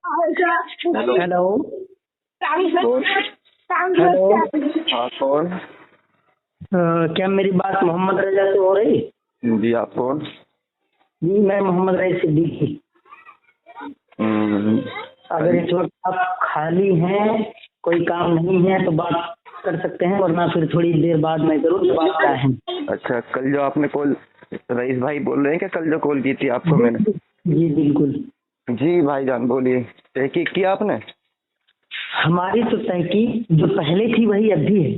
Hello hello कौन? Hello. हाँ कौन? क्या मेरी बात मोहम्मद रजा से हो रही? जी आप कौन? जी मैं मोहम्मद रजा सिद्दीकी। अगर इस वक्त आप खाली हैं, कोई काम नहीं है तो बात कर सकते हैं, वरना फिर थोड़ी देर बाद मैं करूँ तो बात क्या है? अच्छा, कल जो आपने कॉल, रईस भाई बोल रहे हैं कि कल जो कॉल की थी आपको मैंने? जी बिल्कुल। जी भाईजान बोलिए, तहकीक किया आपने? हमारी तो तहकीक जो पहले थी वही अब भी है।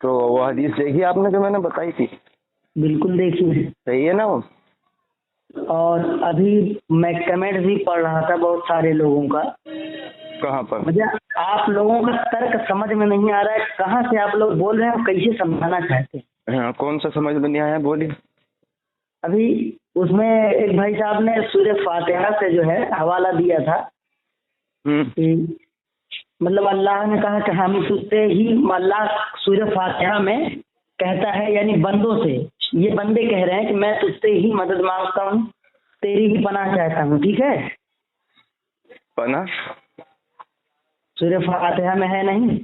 तो वो हदीस देखी आपने जो मैंने बताई थी? बिल्कुल देखिए। सही है ना वो? और अभी मैं कमेंट भी पढ़ रहा था बहुत सारे लोगों का। कहाँ पर? मुझे आप लोगों का तर्क समझ में नहीं आ रहा है, कहाँ से आप लोग बोल रहे हैं और कैसे समझाना चाहते हैं। हाँ, कौन सा समझ में नहीं आया, बोलिए। अभी उसमें एक भाई साहब ने सूरह फातिहा से जो है हवाला दिया था कि मतलब अल्लाह ने कहा कि हम तुझसे ही, अल्लाह सूरह फातिहा में कहता है यानी बंदों से, ये बंदे कह रहे हैं कि मैं तुझसे ही मदद मांगता हूँ, तेरी ही पनाह चाहता हूँ, ठीक है? पना सूरह फातिहा में है नहीं?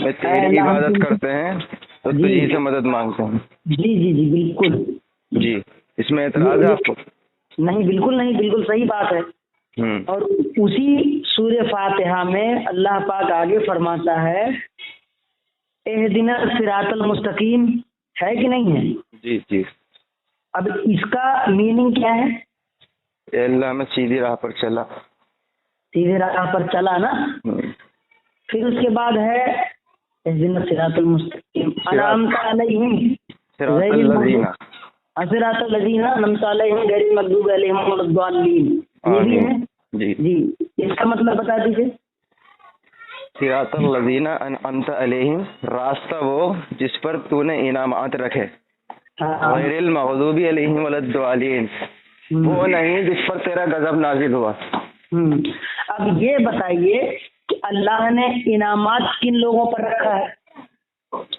मैं तेरी इबादत करते हैं तो जी तुझी से मदद मांगते हैं। जी जी जी बिल्कुल। जी, इसमें एतराज है आपको? नहीं बिल्कुल नहीं, बिल्कुल सही बात है। और उसी सूरह फातिहा में अल्लाह पाक आगे फरमाता है एहदिना सिरातल मुस्तकीम, है कि नहीं है? जी जी। अब इसका मीनिंग क्या है? ए अल्लाह में सीधी राह पर चला। सीधे राह पर चला ना। फिर उसके बाद है एहदिना सिरातल मुस्तकीम अनअमता अलैहिम सिरातल लज़ीना, सिरातल लज़ीना अनअमता अलैहिम गैरिल मग़दूबि अलैहिम वलद्दाल्लीन, ये भी है जी जी। इसका मतलब बता दीजिए। सिरातल लज़ीना अनअमता अलैहिम, रास्ता वो जिस पर तूने इनामात रखे, गैरिल मग़दूबि अलैहिम वलद्दाल्लीन, वो नहीं जिस पर तेरा गजब नाजिल हुआ। अब ये बताइए कि अल्लाह ने इनामात किन लोगों पर रखा है?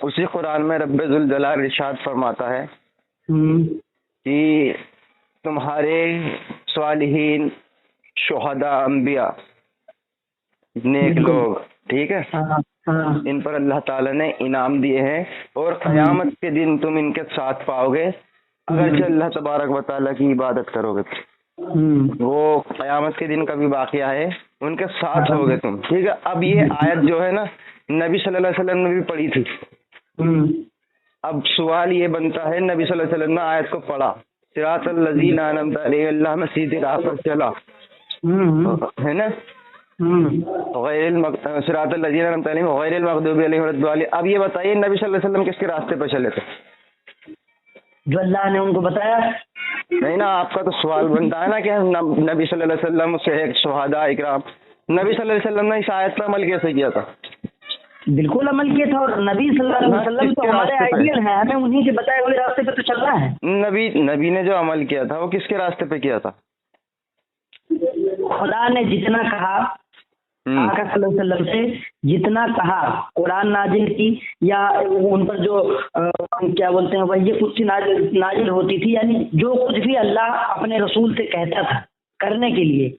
उसी कुरान में रब्बे ज़ुल जलाल इरशाद फरमाता है कि तुम्हारे स्वालिहीन, शुहदा, अंबिया, नेक लोग, ठीक है, इन पर अल्लाह ताला ने इनाम दिए हैं और क़यामत के दिन तुम इनके साथ पाओगे अगर अल्लाह तबारक व तआला की इबादत करोगे। वो क़यामत के दिन का भी वाक़या है, उनके साथ होगे तुम, ठीक है। अब ये आयत जो है ना, नबी सल्लल्लाहु अलैहि वसल्लम ने भी पढ़ी थी। अब सवाल ये बनता है, नबी सल्लल्लाहु अलैहि वसल्लम ने आयत को पढ़ा, सिरातल लज़ीना अनअमता अलैहिम, अल्लाह में सीधी राह पर चला, है ना, सिरातल लज़ीना अनअमता अलैहिम गैरिल मग़दूबि अलैहिम वलद्दाल्लीन। अब ये बताइए नबी सल्लल्लाहु अलैहि वसल्लम किसके रास्ते पर चले थे? जो अल्लाह ने उनको बताया। नहीं ना, आपका तो सवाल बनता है ना कि नबी सल्लल्लाहु अलैहि वसल्लम से एक शुहदा इकराम, नबी सल्लल्लाहु अलैहि वसल्लम ने इस आयत पर अमल कैसे किया था? बिल्कुल अमल किया था, और नबी सल्लल्लाहु अलैहि वसल्लम तो हमारे आइडियल हैं, हमें उन्हीं के बताए हुए रास्ते पे तो चलना है। नबी ने जो अमल किया था वो किसके रास्ते पे किया था? खुदा ने जितना कहा आका सल्लल्लाहु अलैहि वसल्लम से, जितना कहा, कुरान नाजिल की या उन पर जो क्या बोलते हैं वही कुछ नाजिल होती थी, यानी जो कुछ भी अल्लाह अपने रसूल से कहता था करने के लिए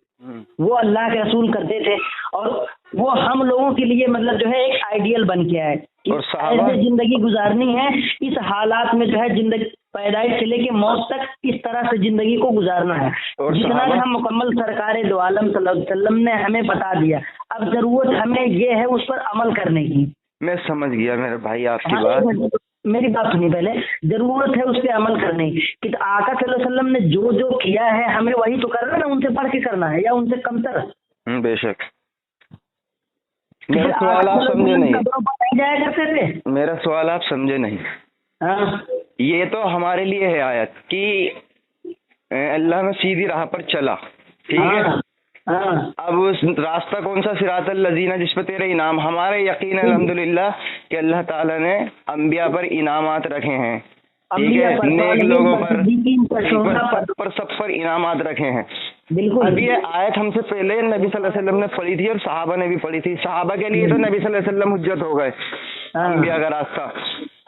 वो अल्लाह के रसूल करते थे, और वो हम लोगों के लिए मतलब जो है एक आइडियल बन के आए कि ऐसे जिंदगी गुजारनी है, इस हालात में जो है जिंदगी पैदाइश से लेके मौत तक इस तरह से जिंदगी को गुजारना है, जितना भी हम मुकम्मल सरकार दो आलम सल्लल्लाहु अलैहि वसल्लम ने हमें बता दिया। अब जरूरत हमें ये है उस पर अमल करने की। मैं समझ गया मेरे भाई आपकी बात, मेरी बात सुनिए पहले। जरूरत है उस पर अमल करने की कि तो आका सल्लल्लाहु अलैहि वसल्लम ने जो जो किया है हमें वही तो करना है ना, उनसे बढ़ के करना है या उनसे कमतर? बेशक। मेरा सवाल आप समझे नहीं, जाया करते थे। मेरा सवाल आप समझे नहीं। ये तो हमारे लिए है आयत कि अल्लाह में सीधी राह पर चला, ठीक है। अब उस रास्ता कौन सा? सिरातल लज़ीना, जिस पर तेरे इनाम, हमारे यकीन अल्हम्दुलिल्लाह कि अल्लाह ताला ने अंबिया पर इनामात रखे हैं, ठीक है, नेक लोगों पर सब पर इनामात रखे हैं। बिल्कुल। अब ये आयत हमसे पहले नबी सल्लल्लाहु अलैहि वसल्लम ने पढ़ी थी और सहाबा ने भी पढ़ी थी। सहाबा के लिए तो नबी सल्लल्लाहु अलैहि वसल्लम हुज्जत हो गए, अंबिया का रास्ता।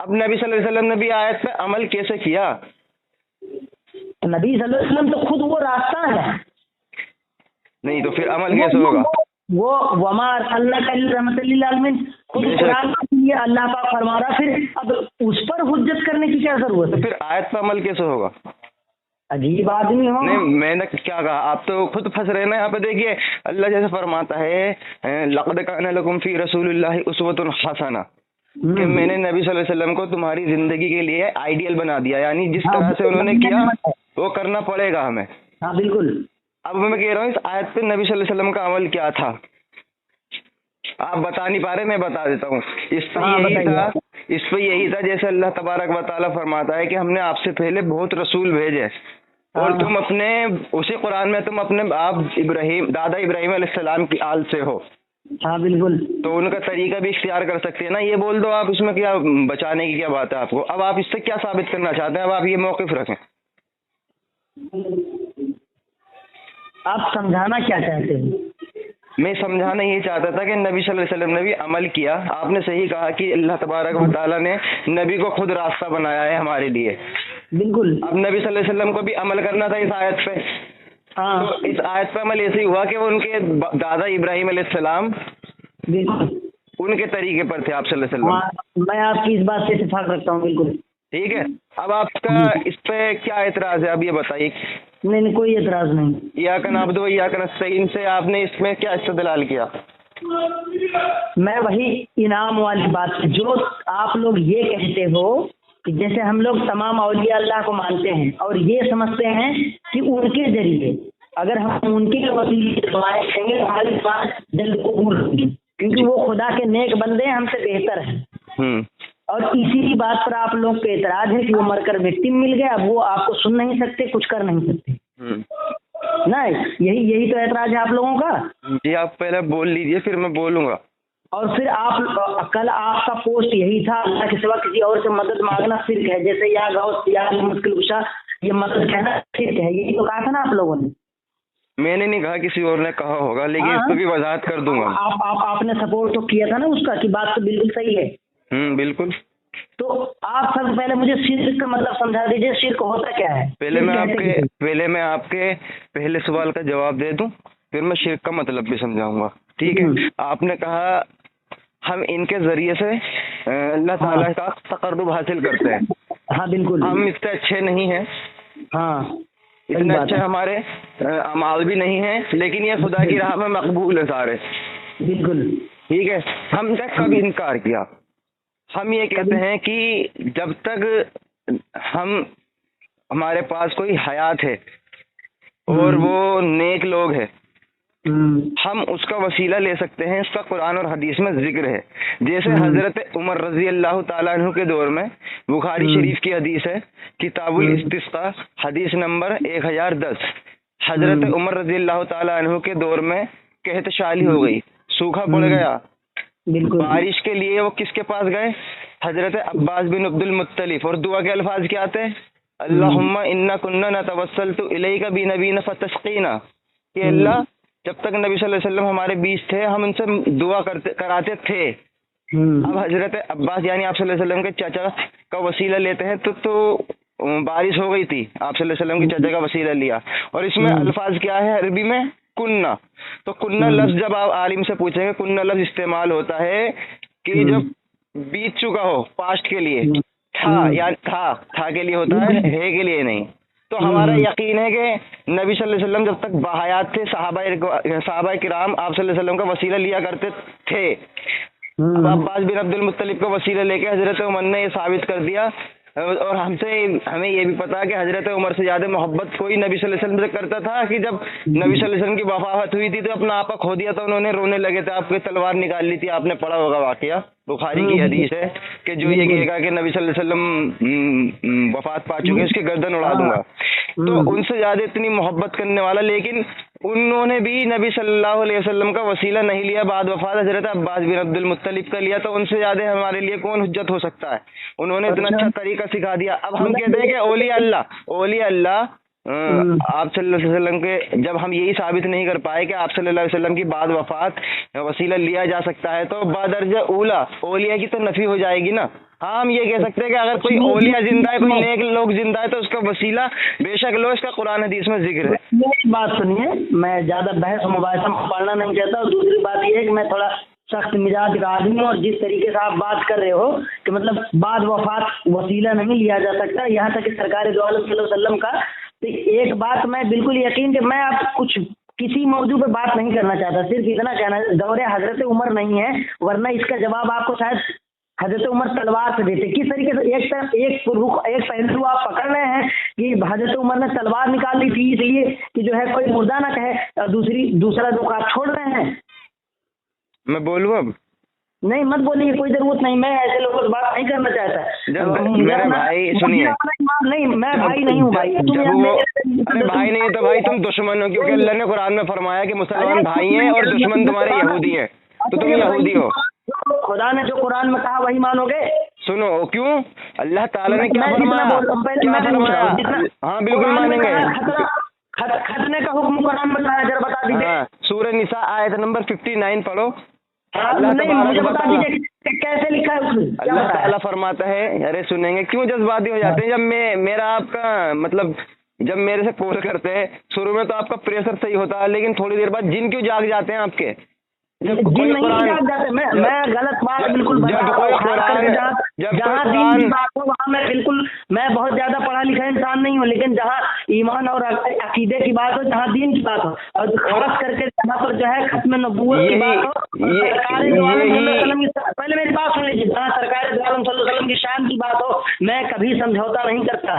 अब नबी सल्लल्लाहु अलैहि वसल्लम ने भी आयत पे अमल कैसे किया? नबी सल्लल्लाहु अलैहि वसल्लम तो खुद वो रास्ता है। नहीं तो फिर अमल कैसे होगा? वो वमा अरसलनाका इल्ला रहमतल लिल आलमीन, खुद कुरान के लिए अल्लाह पाक फरमा रहा, फिर अब उस पर हुज्जत करने की क्या जरूरत है? तो फिर आयत पर अमल कैसे होगा? अजीब आदमी हो। नहीं, मैंने क्या कहा, आप तो खुद फंस रहे ना यहाँ पे। देखिए अल्लाह जैसे फरमाता है लक़द काना लकुम फी रसूलिल्लाहि उसवतुन हसना, कि मैंने नबी सल्लल्लाहु अलैहि वसल्लम को तुम्हारी जिंदगी के लिए आइडियल बना दिया, यानी जिस तरह से उन्होंने किया वो करना पड़ेगा हमें। हाँ बिल्कुल। अब मैं कह रहा हूँ इस आयत पे नबी सल्लल्लाहु अलैहि वसल्लम का अमल क्या था, आप बता नहीं पा रहे, मैं बता देता हूँ। इस पे यही था जैसे अल्लाह तबारक व तआला फरमाता है कि हमने आपसे पहले बहुत रसूल भेजे और तुम अपने उसी कुरान में तुम अपने आप दादा इब्राहिम अलैहिस्सलाम की आल से हो। हाँ बिल्कुल। तो उनका तरीका भी इख्तियार कर सकते हैं ना, ये बोल दो आप, इसमें क्या बचाने की क्या बात है आपको? अब आप इससे क्या साबित करना चाहते हैं? अब आप ये मौक़िफ़ रखें। आप समझाना क्या चाहते हैं? मैं समझाना ये चाहता था कि नबी सल्लल्लाहु अलैहि वसल्लम ने भी अमल किया। आपने सही कहा कि अल्लाह तबारक व तआला ने नबी को खुद रास्ता बनाया है हमारे लिए। बिल्कुल। अब नबी सल्लल्लाहु अलैहि वसल्लम को भी अमल करना था इस आयत पे। हाँ। तो इस आयत पे अमल ऐसे ही हुआ कि वो उनके दादा इब्राहिम अलैहिस्सलाम उनके तरीके पर थे आप सल्लल्लाहु अलैहि वसल्लम। हाँ, मैं आपकी इस बात से इत्तेफाक रखता हूँ, बिल्कुल। ठीक है, अब आपका इस पे क्या एतराज़ है, अब ये बताइए। नहीं, कोई एतराज़ नहीं। इय्याका नअबुदु व इय्याका नस्तईन से आपने इसमें क्या इस्तेदलाल किया? मैं वही इनाम वाली बात, जो आप लोग ये कहते हो कि जैसे हम लोग तमाम औलिया अल्लाह को मानते हैं और ये समझते हैं कि उनके जरिए अगर हम उनके वसीले दुआएं करेंगे तो हमारी दुआ जल्द कबूल होगी, क्योंकि वो खुदा के नेक बंदे हमसे बेहतर हैं। और इसी बात पर आप लोग के एतराज है कि वो मरकर विक्टिम मिल गया, अब वो आपको सुन नहीं सकते, कुछ कर नहीं सकते। नहीं, यही तो एतराज है आप लोगों का। जी आप पहले बोल लीजिए फिर मैं बोलूंगा। और फिर आप कल आपका पोस्ट यही था, अल्लाह के सिवा किसी और से मदद मांगना शिर्क है, जैसे या गौस या मुश्किल कुशा ये मदद कहना शिर्क है, यही तो कहा था ना आप लोगों ने। मैंने नहीं कहा, किसी और ने कहा होगा, लेकिन इसको भी वजाहत कर दूंगा। आपने सपोर्ट तो किया था ना उसका कि बात तो बिल्कुल सही है। बिल्कुल। तो आप सबसे पहले मुझे शिर्क का मतलब समझा दीजिए, शिर्क होता क्या है? पहले मैं आपके पहले सवाल का जवाब दे दूं, फिर मैं शिर्क का मतलब भी समझाऊंगा। ठीक है, आपने कहा हम इनके जरिए से अल्लाह ताला का तकर्रुब हासिल करते हैं। हाँ बिल्कुल। हम इतने अच्छे नहीं हैं, हाँ इतने अच्छे हमारे अमाल भी नहीं है, लेकिन ये खुदा की राह में मकबूल है सारे। बिल्कुल ठीक है। हमने कभी इनकार किया, हम ये कहते हैं कि जब तक हमारे पास कोई हयात है और वो नेक लोग हैं, हम उसका वसीला ले सकते हैं। इसका कुरान और हदीस में जिक्र है। जैसे हजरत उमर रजी अल्लाह ताला अन्हु के दौर में बुखारी शरीफ की हदीस है, किताबुल इस्तिस्का हदीस नंबर 1010। हजरत उमर रजी अल्लाह ताला अन्हु के दौर में कहतशाली हो गई, सूखा पड़ गया, बारिश के लिए वो किसके पास गए? हजरत अब्बास बिन अब्दुल मुत्तलिफ। और दुआ के अल्फाज क्या आते हैं? अल्लाहुम्मा इन्ना कुन्ना नतवस्सलतु इलैका बिनबीना फतस्कीना, कि अल्लाह जब तक नबी सल्लल्लाहु अलैहि वसल्लम हमारे बीच थे हम उनसे दुआ कराते थे। अब हजरत अब्बास यानी आप सल्लल्लाहु अलैहि वसल्लम के चाचा का वसीला लेते हैं, तो बारिश हो गई थी, आप सल्लल्लाहु अलैहि वसल्लम के चाचा का वसीला लिया। और इसमें अल्फाज क्या है अरबी में? कुन्ना। तो कुन्ना लफ्ज जब आप आलिम से पूछेंगे, कुन्ना लफ्ज इस्तेमाल होता है कि जब बीत चुका हो, पास्ट के लिए, था या था के लिए होता है के लिए नहीं। तो हमारा यकीन है कि नबी सल्लल्लाहु अलैहि वसल्लम जब तक बाहयात थे, सहाबा किराम आप सल्लल्लाहु अलैहि वसल्लम का वसीला लिया करते थे। अब अब्बास बिन अब्दुल मुत्तलिब का वसीला लेके हजरत उमर ने ये साबित कर दिया, और हमें ये भी पता है कि हजरत उमर से ज्यादा मोहब्बत कोई नबी सल्लल्लाहु अलैहि वसल्लम से करता था कि जब नबी सल्लल्लाहु अलैहि वसल्लम की वफात हुई थी तो अपना आपा खो दिया था, उन्होंने रोने लगे थे, आपकी तलवार निकाल ली थी। आपने पढ़ा होगा वाकया, बुखारी की हदीस है कि जो ये कहेगा कि नबी सल्लल्लाहु अलैहि वसल्लम वफात पा चुके हैं उसकी गर्दन उड़ा दूंगा। तो उनसे ज्यादा इतनी मोहब्बत करने वाला, लेकिन उन्होंने भी नबी सल्लल्लाहु अलैहि वसल्लम का वसीला नहीं लिया, बाद वफात हजरत अब्बास बिन अब्दुल मुत्तलिब का लिया। तो उनसे ज्यादा हमारे लिए कौन हुज्जत हो सकता है? उन्होंने इतना अच्छा तरीका सिखा दिया। अब हम कहते हैं कि ओलिया अल्लाह آپ صلی اللہ علیہ وسلم کے جب ہم یہی ثابت نہیں کر پائے کہ آپ صلی اللہ علیہ وسلم کی بعد وفات وسیلہ لیا جا سکتا ہے تو بدرجہ اولا اولیاء کی تو نفی ہو جائے گی نا. ہاں ہم یہ کہہ سکتے ہیں کہ اگر کوئی اولیاء زندہ ہے، کوئی نیک لوگ زندہ ہے تو اس کا وسیلہ بے شک لو، اس کا قرآن حدیث میں ذکر ہے. میری بات سنیے، میں زیادہ بحث و مباحثہ پڑھنا نہیں چاہتا، اور دوسری بات یہ ہے کہ میں تھوڑا سخت مزاج کا آدمی ہوں، اور جس طریقے سے آپ بات کر رہے ہو کہ مطلب بعد وفات وسیلہ نہیں لیا جا سکتا، یہاں تک کہ سرکار دو عالم صلی اللہ علیہ وسلم کا، تو ایک بات میں بالکل یقین کہ میں آپ کچھ کسی موضوع پہ بات نہیں کرنا چاہتا، صرف اتنا کہنا ہے دور حضرت عمر نہیں ہے، ورنہ اس کا جواب آپ کو شاید حضرت عمر تلوار سے دیتے. کس طریقے سے ایک طرف ایک پہلو آپ پکڑ رہے ہیں کہ حضرت عمر نے تلوار نکال لی تھی اس لیے کہ جو ہے کوئی مردہ نہ کہے، اور دوسرا رخ آپ چھوڑ رہے ہیں. میں بولوں اب؟ نہیں مت بولیے، کوئی ضرورت نہیں، میں ایسے لوگوں سے بات نہیں کرنا چاہتا. میرے بھائی سنیے، نہیں میں بھائی نہیں ہوں بھائی. ارے بھائی نہیں ہے تو بھائی تم دشمن ہو، کیونکہ اللہ نے قرآن میں فرمایا کہ مسلمان بھائی ہیں اور دشمن تمہارے یہودی ہیں، تو تم یہودی ہو. خدا نے جو قرآن میں کہا وہی مانو گے. سنو کیوں، اللہ تعالیٰ نے کیا فرمایا؟ ہاں بالکل مانیں گے. ختنے کا حکم قرآن میں کہا ہے، ذرا بتا دیجیے. سورہ نساء آیت نمبر 59 پڑھو. مجھے بتا دیجیے کیسے لکھا ہے اس میں. اللہ تعالیٰ فرماتا ہے، ارے سنیں گے کیوں جذباتی ہو جاتے ہیں؟ جب میرا آپ کا مطلب جب میرے سے کال کرتے ہیں شروع میں تو آپ کا پریشر صحیح ہوتا ہے، لیکن تھوڑی دیر بعد جن کیوں جاگ جاتے ہیں آپ کے؟ میں غلط بات بالکل میں بہت زیادہ پڑھا لکھا انسان نہیں ہوں، لیکن جہاں ایمان اور عقیدے کی بات ہو، جہاں دین کی بات ہو، اور خاص کر کے جہاں پر جو ہے ختم نبوت کی بات ہو، پہلے میری بات سن لیجیے، جہاں سرکار دو عالم صلی اللہ علیہ وسلم کی شان کی بات ہو میں کبھی سمجھوتا نہیں کرتا.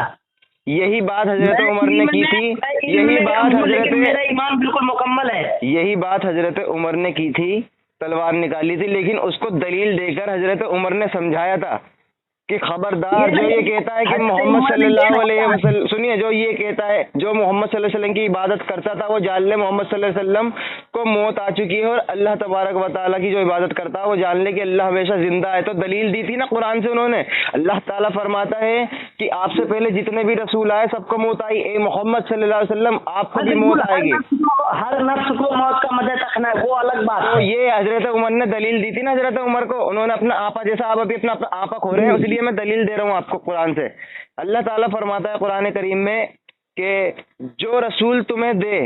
یہی بات حضرت عمر نے کی تھی، یہی بات حضرت میرا ایمان بالکل مکمل ہے، یہی بات حضرت عمر نے کی تھی، تلوار نکالی تھی، لیکن اس کو دلیل دے کر حضرت عمر نے سمجھایا تھا کہ خبردار جو یہ کہتا ہے کہ محمد صلی اللہ علیہ وسلم، سنیے، جو یہ کہتا ہے جو محمد صلی اللہ علیہ وسلم کی عبادت کرتا تھا وہ جان لے محمد صلی اللہ علیہ وسلم کو موت آ چکی ہے، اور اللہ تبارک و تعالیٰ کی جو عبادت کرتا ہے وہ جان لے کہ اللہ ہمیشہ زندہ ہے. تو دلیل دی تھی نا قرآن سے انہوں نے. اللہ تعالیٰ فرماتا ہے کہ آپ سے پہلے جتنے بھی رسول آئے سب کو موت آئی، اے محمد صلی اللہ علیہ وسلم آپ کو بھی موت آئے گی. ہر نفس کو موت کا مزہ چکھنا ہے، وہ الگ بات ہے. تو یہ حضرت عمر نے دلیل دی تھی نا حضرت عمر کو، انہوں نے اپنا آپا، جیسا آپ ابھی اپنا آپا کھو رہے ہیں، اس لیے میں دلیل دے رہا ہوں آپ کو قرآن سے. اللہ تعالیٰ فرماتا ہے قرآن کریم میں کہ جو رسول تمہیں دے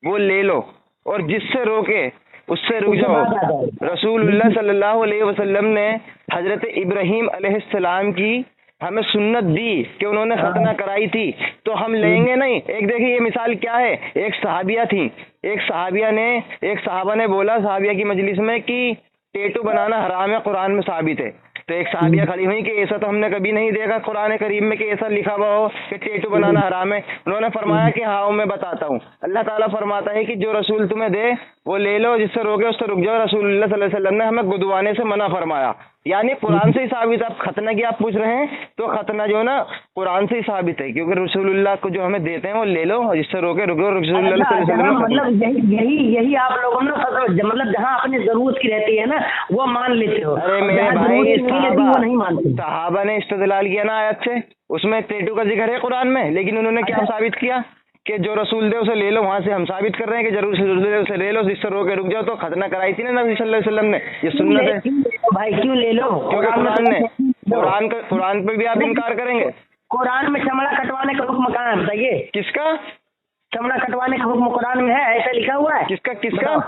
وہ لے لو، اور جس سے روکے اس سے رک جاؤ. رسول اللہ صلی اللہ علیہ وسلم نے حضرت ابراہیم علیہ السلام کی ہمیں سنت دی کہ انہوں نے ختنہ کرائی تھی، تو ہم لیں گے نہیں. ایک دیکھیے یہ مثال کیا ہے، ایک صحابیہ تھی، ایک صحابہ نے بولا صحابیہ کی مجلس میں کہ ٹیٹو بنانا حرام ہے، قرآن میں ثابت ہے. تو ایک صحابیہ کھڑی ہوئی کہ ایسا تو ہم نے کبھی نہیں دیکھا قرآن کریم میں کہ ایسا لکھا ہوا ہو کہ ٹیٹو بنانا حرام ہے. انہوں نے فرمایا کہ ہاں میں بتاتا ہوں. اللہ تعالیٰ فرماتا ہے کہ جو رسول تمہیں دے وہ لے لو، جس سے روکے اس سے رک جاؤ. رسول اللہ صلی اللہ علیہ وسلم نے ہمیں گدوانے سے منع فرمایا، یعنی قرآن سے ہی ثابت ہے. آپ ختنہ کی آپ پوچھ رہے ہیں تو ختنہ جو ہے نا قرآن سے ہی ثابت ہے، کیونکہ رسول اللہ کو جو ہمیں دیتے ہیں وہ لے لو، جس سے روکے رکو. رسول اللہ صلی اللہ علیہ وسلم مطلب یہی آپ لوگوں نے مطلب جہاں اپنی ضرورت کی رہتی ہے نا وہ مان لیتے ہو. ارے میرے بھائی صحابہ نے استدلال کیا نا آیت سے، اس میں ٹیٹو کا ذکر ہے قرآن میں، لیکن انہوں نے کیا ثابت کیا کہ جو رسول دے اسے لے لو. وہاں سے ہم ثابت کر رہے ہیں کہ ضرور سے اسے لے لو، جس سے روکے رک جاؤ. تو ختنہ کرائی تھی نا نبی صلی اللہ علیہ وسلم نے، یہ سنت ہے بھائی. کیوں لے لو؟ قرآن پہ بھی آپ انکار کریں گے؟ قرآن میں چمڑا کٹوانے کا حکم کہاں ہے بتائیے؟ کس کا چمڑا کٹوانے کا حکم قرآن میں ہے؟ ایسا لکھا ہوا ہے؟ کس کا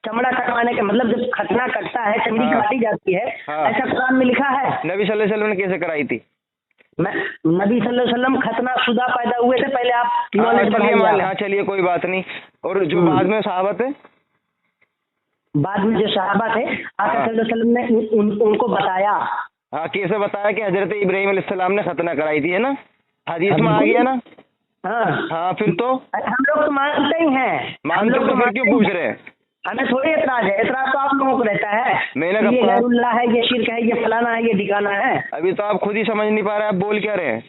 چمڑا کٹوانے کا مطلب جب ختنہ کٹتا ہے چمڑی کاٹی جاتی ہے، ایسا قرآن میں لکھا ہے؟ نبی صلی اللہ علیہ وسلم نے کیسے کرائی تھی؟ نبی صلی اللہ علیہ وسلم ختنہ شدہ پیدا ہوئے تھے. پہلے آپ چلیے کوئی بات نہیں. اور جو بعد میں صحابہ تھے، بعد میں جو صحابہ تھے آقا صلی اللہ علیہ وسلم نے ان کو بتایا. ہاں کیسے بتایا؟ کہ حضرت ابراہیم علیہ السلام نے ختنہ کرائی تھی، ہے نا، حدیث میں آ گیا نا. ہاں پھر تو ہم لوگ تو مانتے ہی ہیں. مانتے تو پھر کیوں پوچھ رہے ہیں؟ ہمیں تھوڑی اعتراض ہے، اعتراض تو آپ لوگوں کو رہتا ہے. میں نے یہ غیر اللہ ہے، یہ شرک ہے، یہ فلانا ہے، یہ ٹھکانا ہے. ابھی تو آپ خود ہی سمجھ نہیں پا رہے، آپ بول کیا رہے ہیں.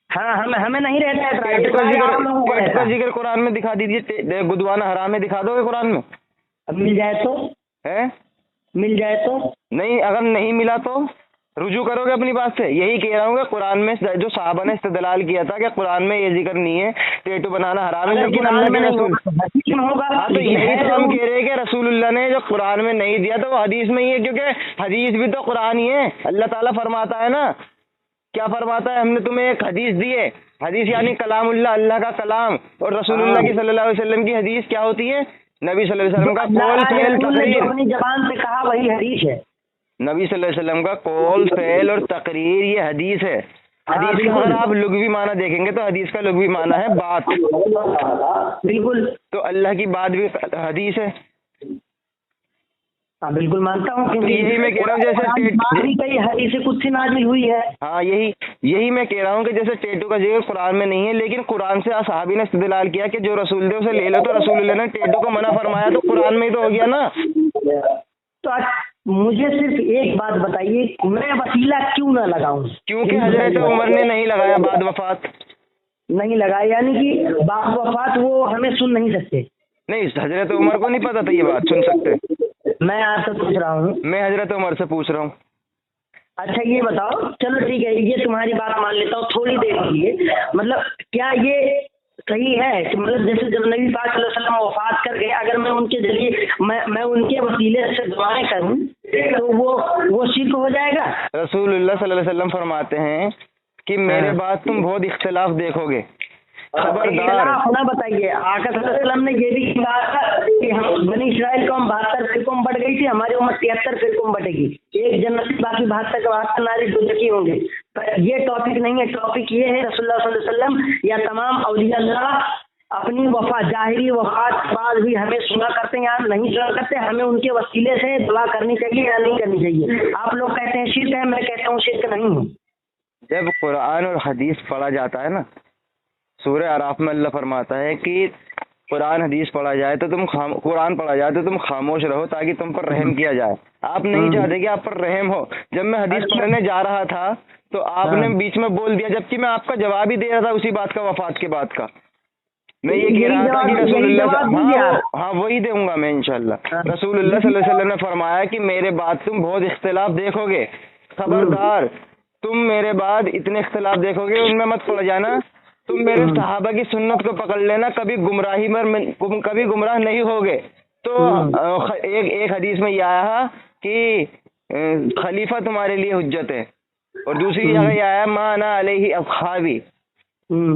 ہاں ہمیں نہیں رہتا ہے ٹیٹو کا ذکر قرآن میں دکھا دیجیے. گدوانا حرام ہے، دکھا دو گے قرآن میں؟ اب مل جائے تو ہے، مل جائے تو نہیں، اگر نہیں ملا تو رجوع کرو گے اپنی بات سے؟ یہی کہہ رہا ہوں کہ قرآن میں جو صحابہ نے استدلال کیا تھا کہ قرآن میں یہ ذکر نہیں ہے ٹیٹو بنانا حرام ہے، لیکن اللہ کے رسول، ہاں تو یہی تو ہم کہہ رہے ہیں کہ رسول اللہ نے جو قرآن میں نہیں دیا تو وہ حدیث میں ہی ہے، کیونکہ حدیث بھی تو قرآن ہی ہے۔ اللہ تعالیٰ فرماتا ہے نا، کیا فرماتا ہے؟ ہم نے تمہیں ایک حدیث دی ہے، حدیث یعنی کلام اللہ، اللہ کا کلام، اور رسول اللہ کی صلی اللہ علیہ وسلم کی حدیث کیا ہوتی ہے؟ نبی صلی اللہ علیہ وسلم کا قول فعل تقریر، اپنی زبان سے کہا وہی حدیث ہے۔ نبی صلی اللہ علیہ وسلم کا قول فعل اور تقریر یہ حدیث ہے۔ حدیث کا اگر آپ لغوی معنی دیکھیں گے تو حدیث کا لغوی معنی ہے بات، بالکل، تو اللہ کی بات بھی حدیث ہے۔ ہاں بالکل مانتا ہوں، تو یہی میں کہہ رہا ہوں جیسے کئی حدیث قدسی نازل ہوئی ہے۔ ہاں یہی میں کہہ رہا ہوں کہ جیسے ٹیٹو کا ذکر قرآن میں نہیں ہے، لیکن قرآن سے صحابی نے استدلال کیا کہ جو رسول دے اسے لے لو، تو رسول اللہ نے ٹیٹو کو منع فرمایا تو قرآن میں ہی تو ہو گیا نا۔ تو مجھے صرف ایک بات بتائیے، میں وسیلہ کیوں نہ لگاؤں؟ کیونکہ حضرت عمر نے نہیں لگایا بعد وفات، نہیں لگایا، یعنی کہ بعد وفات وہ ہمیں سن نہیں سکتے؟ نہیں، حضرت عمر کو نہیں پتا تھا یہ بات سن سکتے۔ میں آپ سے پوچھ رہا ہوں، میں حضرت عمر سے پوچھ رہا ہوں۔ اچھا یہ بتاؤ، چلو ٹھیک ہے، یہ تمہاری بات مان لیتا ہوں تھوڑی دیر کے لیے، مطلب کیا یہ صحیح ہے کہ مطلب جیسے جب نبی پاک صلی اللہ علیہ وسلم وفات کر گئے، اگر میں ان کے ذریعے میں ان کے وسیلے سے دعائیں کروں تو وہ شرک ہو جائے گا؟ رسول اللہ صلی اللہ علیہ وسلم فرماتے ہیں کہ میرے بعد تم بہت اختلاف دیکھو گے، خبردار۔ نہ بتائیے، آقا صلی اللہ علیہ وسلم نے یہ بھی کہا تھا کہ ہم بنی اسرائیل قوم 72 فرقوں میں بٹ گئی تھی، ہماری امت 73 فرقوں میں بٹے گی، ایک جنتی باقی 72 ناری دوزخی ہوں گے۔ یہ ٹاپک نہیں ہے، ٹاپک یہ ہے رسول اللہ صلی اللہ علیہ وسلم یا تمام اولیاء اللہ اپنی ظاہری وفات کے بعد بھی ہمیں سنا کرتے ہیں یا نہیں سنا کرتے، ہمیں ان کے وسیلے سے دعا کرنی چاہیے یا نہیں کرنی چاہیے؟ آپ لوگ کہتے ہیں شرک ہے، میں کہتا ہوں شرک نہیں ہے۔ جب قرآن اور حدیث پڑھا جاتا ہے نا، سورہ اعراف میں اللہ فرماتا ہے کہ قرآن حدیث پڑھا جائے تو قرآن پڑھا جائے تو تم خاموش رہو تاکہ تم پر رحم کیا جائے۔ آپ نہیں چاہتے کہ آپ پر رحم ہو۔ جب میں حدیث پڑھنے جا رہا تھا تو آپ نے بیچ میں بول دیا، جبکہ میں آپ کا جواب ہی دے رہا تھا اسی بات کا، وفات کے بعد کا۔ میں یہ کہہ رہا تھا کہ رسول اللہ، ہاں وہی دوں گا میں انشاءاللہ۔ رسول اللہ صلی اللہ علیہ وسلم نے فرمایا کہ میرے بعد تم بہت اختلاف دیکھو گے، خبردار تم میرے بعد اتنے اختلاف دیکھو گے، ان میں مت پڑ جانا، تم میرے صحابہ کی سنت کو پکڑ لینا، کبھی گمراہ نہیں ہوگے۔ تو ایک حدیث میں یہ آیا کہ خلیفہ تمہارے لیے حجت ہے، اور دوسری جگہ یہ آیا ما انا علیہ اصحابی،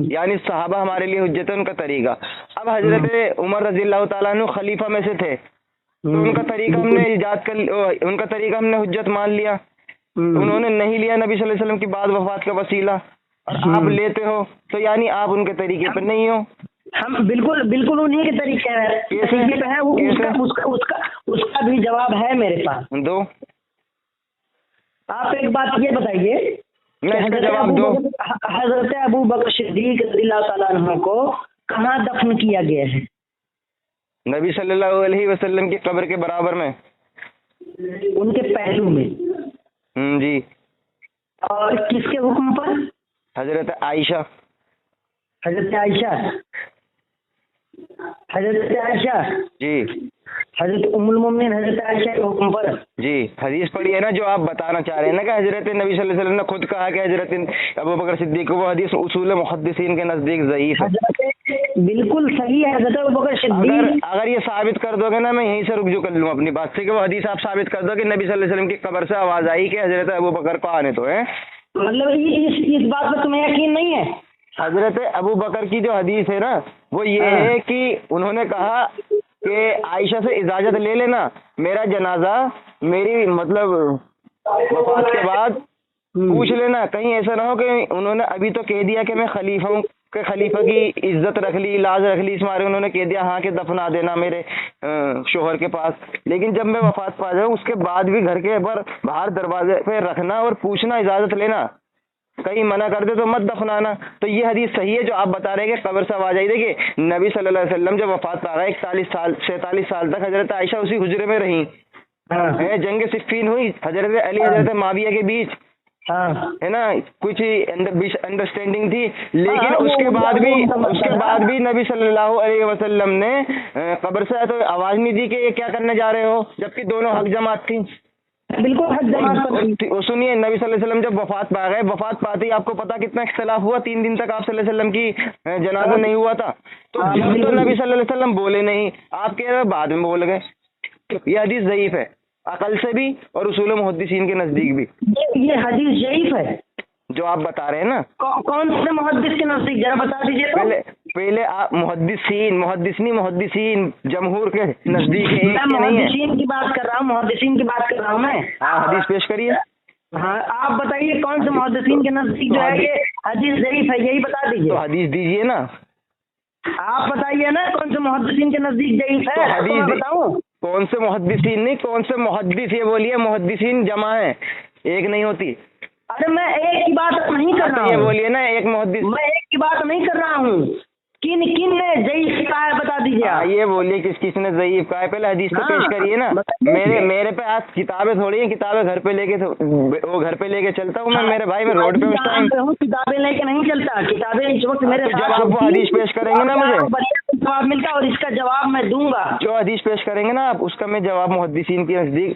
یعنی صحابہ ہمارے لیے حجت ہے، ان کا طریقہ۔ اب حضرت عمر رضی اللہ تعالیٰ عنہ خلیفہ میں سے تھے، تو ان کا طریقہ ہم نے ایجاد کر، ان کا طریقہ ہم نے حجت مان لیا، انہوں نے نہیں لیا نبی صلی اللہ علیہ وسلم کی بعد وفات کا وسیلہ، اور آپ لیتے ہو تو یعنی آپ ان کے طریقے پر نہیں ہو۔ ہم بالکل انہی کے طریقے ہیں، اس کا بھی جواب ہے میرے پاس، دو۔ آپ ایک بات یہ بتائیے، حضرت ابو بکر صدیق رضی اللہ تعالیٰ عنہ کو کہاں دفن کیا گیا ہے؟ نبی صلی اللہ علیہ وسلم کی قبر کے برابر میں، ان کے پہلو میں۔ جی۔ اور کس کے حکم پر؟ حضرت عائشہ۔ حضرت عائشہ جی، حضرت ام المومنین حضرت عائشہ کے حکم پر۔ جی، حدیث پڑھی ہے نا جو آپ بتانا چاہ رہے ہیں نا کہ حضرت نبی صلی اللہ علیہ وسلم نے خود کہا کہ حضرت ابو بکر صدیق کو، وہ حدیث اصول محدثین کے نزدیک ضعیف ہے۔ بالکل صحیح ہے، حضرت ابو بکر صدیق، اگر یہ ثابت کر دو گے نا، میں یہیں سے رجوع کر لوں اپنی بات سے کہ وہ حدیث آپ ثابت کر دو کہ نبی صلی اللہ علیہ وسلم کی قبر سے آواز آئی کہ حضرت ابو بکر کو آنے تو ہے، مطلب اس بات پر تمہیں یقین نہیں ہے؟ حضرت ابو بکر کی جو حدیث ہے نا وہ یہ ہے کہ انہوں نے کہا کہ عائشہ سے اجازت لے لینا، میرا جنازہ میری مطلب وفات کے بعد پوچھ لینا، کہیں ایسا نہ ہو کہ انہوں نے ابھی تو کہہ دیا کہ میں خلیفہ ہوں، کہ خلیفہ کی عزت رکھ لی، لاز رکھ لی، اس مارے انہوں نے کہہ دیا ہاں کہ دفنا دینا میرے شوہر کے پاس، لیکن جب میں وفات پا جاؤں اس کے بعد بھی گھر کے باہر دروازے پہ رکھنا اور پوچھنا، اجازت لینا، کہیں منع کر دے تو مت دفنانا۔ تو یہ حدیث صحیح ہے جو آپ بتا رہے ہیں کہ قبر سے آواز آئی۔ دیکھیے نبی صلی اللہ علیہ وسلم جب وفات پا گئے 47 سال تک حضرت عائشہ اسی حجرے میں رہیں، جنگ صفین ہوئی حضرت علی حضرت معاویہ کے بیچ، ہے نا، کچھ انڈرسٹینڈنگ تھی، لیکن اس کے بعد بھی نبی صلی اللہ علیہ وسلم نے قبر سے تو آواز نہیں دی کہ یہ کیا کرنے جا رہے ہو، جبکہ دونوں حق جماعت تھی۔ بالکل حق جماعت پر سنیے نبی صلی اللہ علیہ وسلم جب وفات پا گئے, وفات پاتے ہی آپ کو پتا کتنا اختلاف ہوا, 3 دن تک آپ صلی اللہ علیہ وسلم کی جنازہ نہیں ہوا تھا. تو جب تو نبی صلی اللہ علیہ وسلم بولے نہیں, آپ کہہ رہے بعد میں بول گئے. یہ حدیث ضعیف ہے عقل سے بھی اور اصول محدثین کے نزدیک بھی. یہ حدیث ضعیف ہے جو آپ بتا رہے ہیں نا. کون سے محدث کے نزدیک ذرا بتا دیجیے تو. پہلے آپ محدثین جمہور کے نزدیک ہے, میں محدثین کی بات کر رہا ہوں, محدثین کی بات کر رہا ہوں میں. ہاں حدیث پیش کریے. ہاں آپ بتائیے کون سے محدثین کے نزدیک جو ہے کہ حدیث ضعیف ہے, یہی بتا دیجیے. تو حدیث دیجیے نا, آپ بتائیے نا کون سے محدثین کے نزدیک ضعیف ہے. حدیث بتاؤں کون سے محدثین نہیں, کون سے محدث, یہ بولیے. محدثین جمع ہے, ایک نہیں ہوتی. ارے میں ایک کی بات نہیں کر رہا ہوں, یہ بولیے نا ایک محدث. میں ایک کی بات نہیں کر رہا ہوں, کن نے ضعیف کہا ہے بتا دیجیے. یہ بولیے کس نے ضعیف کہا ہے, پہلے حدیث تو پیش کریے نا. میرے پہ آج کتابیں تھوڑی ہیں, کتابیں گھر پہ لے کے وہ گھر پہ لے کے چلتا ہوں میں. میرے بھائی میں روڈ پہ کتابیں لے کے نہیں چلتا, کتابیں اس وقت میرے جب آپ وہ حدیث پیش کریں گے نا مجھے جواب ملتا اور اس کا جواب میں دوں گا. جو حدیث پیش کریں گے نا آپ, اس کا میں جواب محدثین کے نزدیک